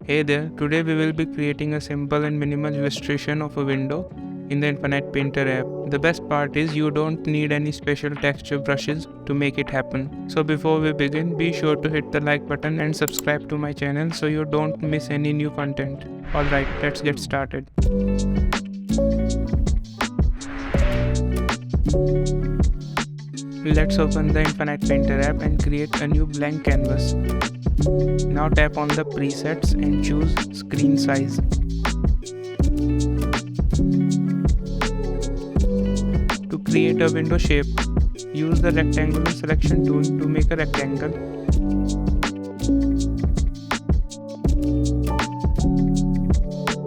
Hey there, today we will be creating a simple and minimal illustration of a window in the Infinite Painter app. The best part is you don't need any special texture brushes to make it happen. So before we begin, be sure to hit the like button and subscribe to my channel so you don't miss any new content. Alright, let's get started. Let's open the Infinite Painter app and create a new blank canvas. Now tap on the presets and choose screen size. To create a window shape, use the rectangular selection tool to make a rectangle.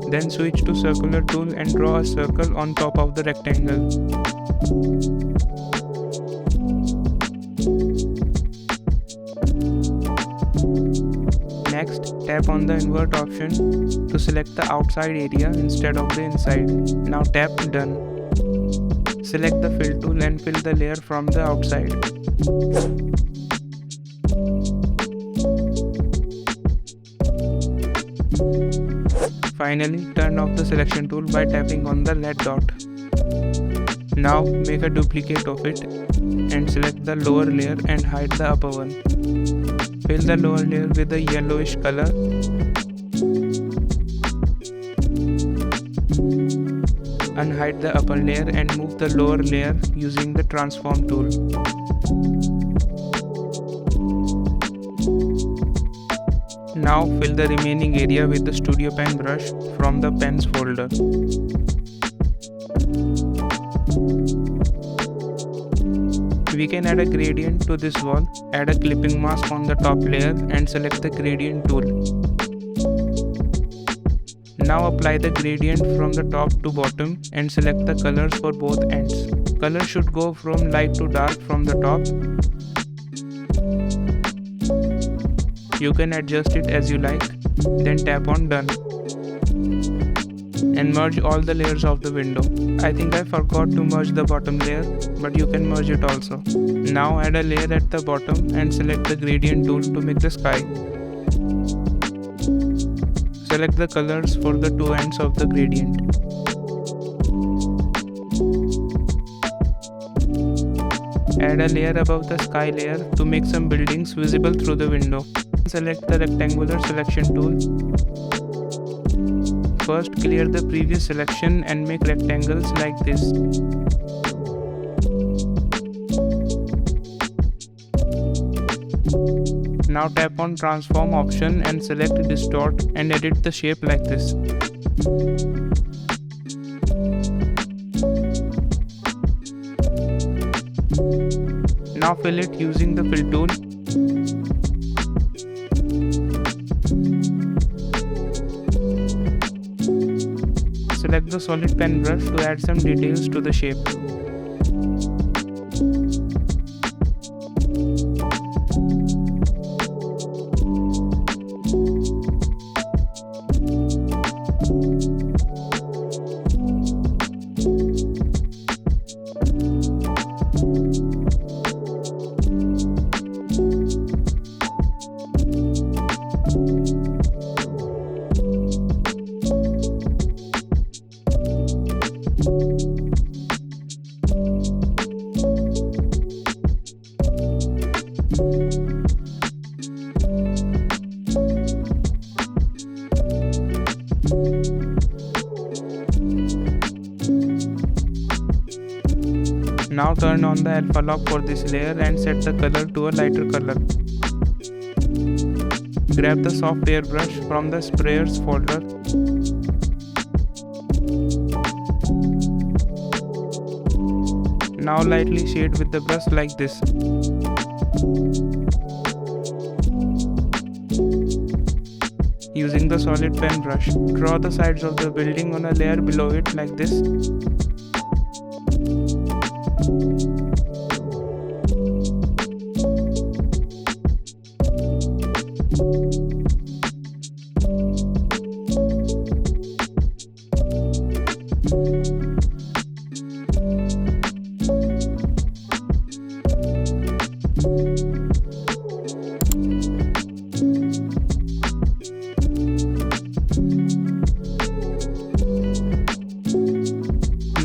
Then switch to circular tool and draw a circle on top of the rectangle. Next, tap on the invert option to select the outside area instead of the inside. Now tap Done. Select the fill tool and fill the layer from the outside. Finally, turn off the selection tool by tapping on the red dot. Now make a duplicate of it and select the lower layer and hide the upper one. Fill the lower layer with a yellowish color. Unhide the upper layer and move the lower layer using the transform tool. Now fill the remaining area with the studio pen brush from the pens folder. We can add a gradient to this wall. Add a clipping mask on the top layer and select the gradient tool. Now apply the gradient from the top to bottom and select the colors for both ends. Color should go from light to dark from the top. You can adjust it as you like. Then tap on Done. And merge all the layers of the window. I think I forgot to merge the bottom layer, but you can merge it also. Now add a layer at the bottom and select the gradient tool to make the sky. Select the colors for the two ends of the gradient. Add a layer above the sky layer to make some buildings visible through the window. Select the rectangular selection tool. First, clear the previous selection and make rectangles like this. Now tap on transform option and select distort and edit the shape like this. Now fill it using the fill tool. Select the solid pen brush to add some details to the shape. Now turn on the alpha lock for this layer and set the color to a lighter color. Grab the soft airbrush from the sprayers folder. Now lightly shade with the brush like this. Using the solid pen brush, draw the sides of the building on a layer below it like this.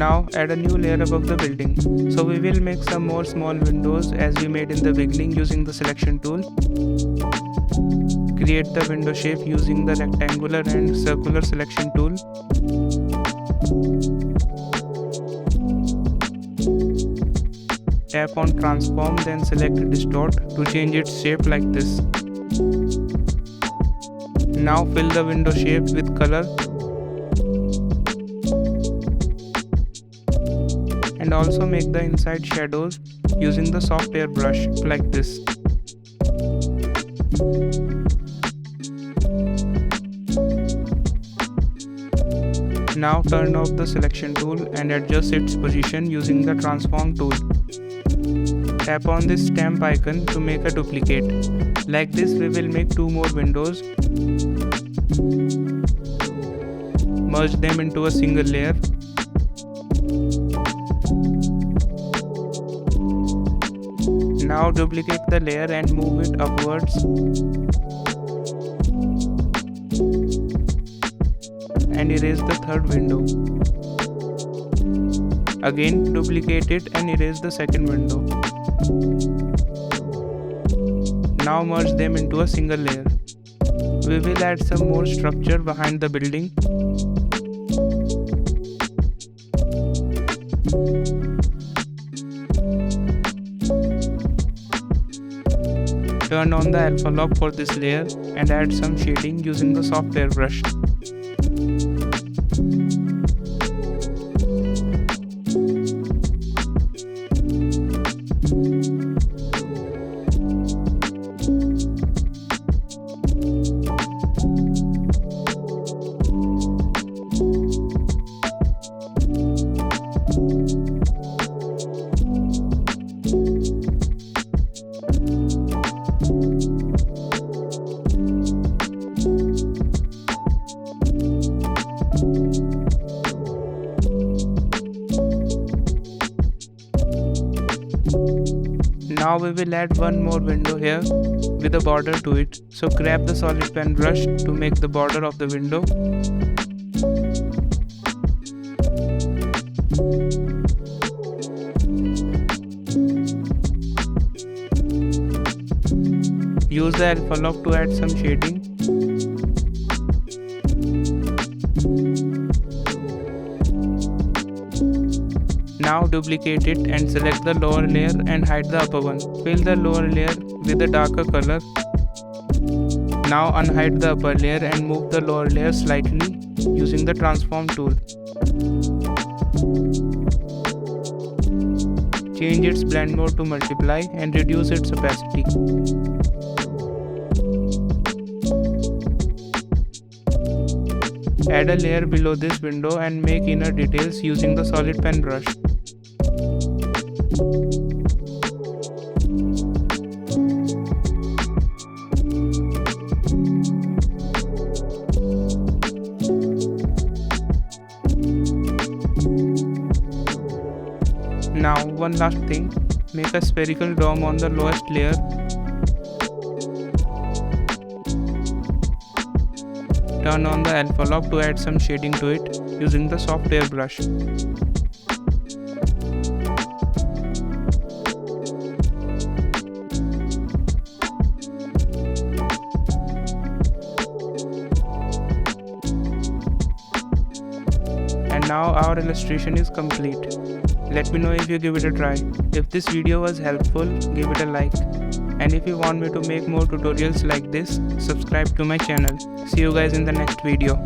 Now add a new layer above the building. So we will make some more small windows as we made in the beginning using the selection tool. Create the window shape using the rectangular and circular selection tool. Tap on transform, then select distort to change its shape like this. Now fill the window shape with color and also make the inside shadows using the soft air brush like this. Now turn off the selection tool and adjust its position using the transform tool. Tap on this stamp icon to make a duplicate. Like this we will make 2 more windows. Merge them into a single layer. Now duplicate the layer and move it upwards. And erase the third window. Again duplicate it and erase the second window. Now merge them into a single layer. We will add some more structure behind the building. Turn on the alpha lock for this layer and add some shading using the soft air brush. Now we will add one more window here with a border to it. So grab the solid pen brush to make the border of the window. Use the alpha lock to add some shading. Now duplicate it and select the lower layer and hide the upper one. Fill the lower layer with a darker color. Now unhide the upper layer and move the lower layer slightly using the transform tool. Change its blend mode to multiply and reduce its opacity. Add a layer below this window and make inner details using the solid pen brush. Now one last thing, make a spherical dome on the lowest layer. Turn on the alpha lock to add some shading to it using the soft air brush. And now our illustration is complete. Let me know if you give it a try. If this video was helpful, give it a like. And if you want me to make more tutorials like this, subscribe to my channel. See you guys in the next video.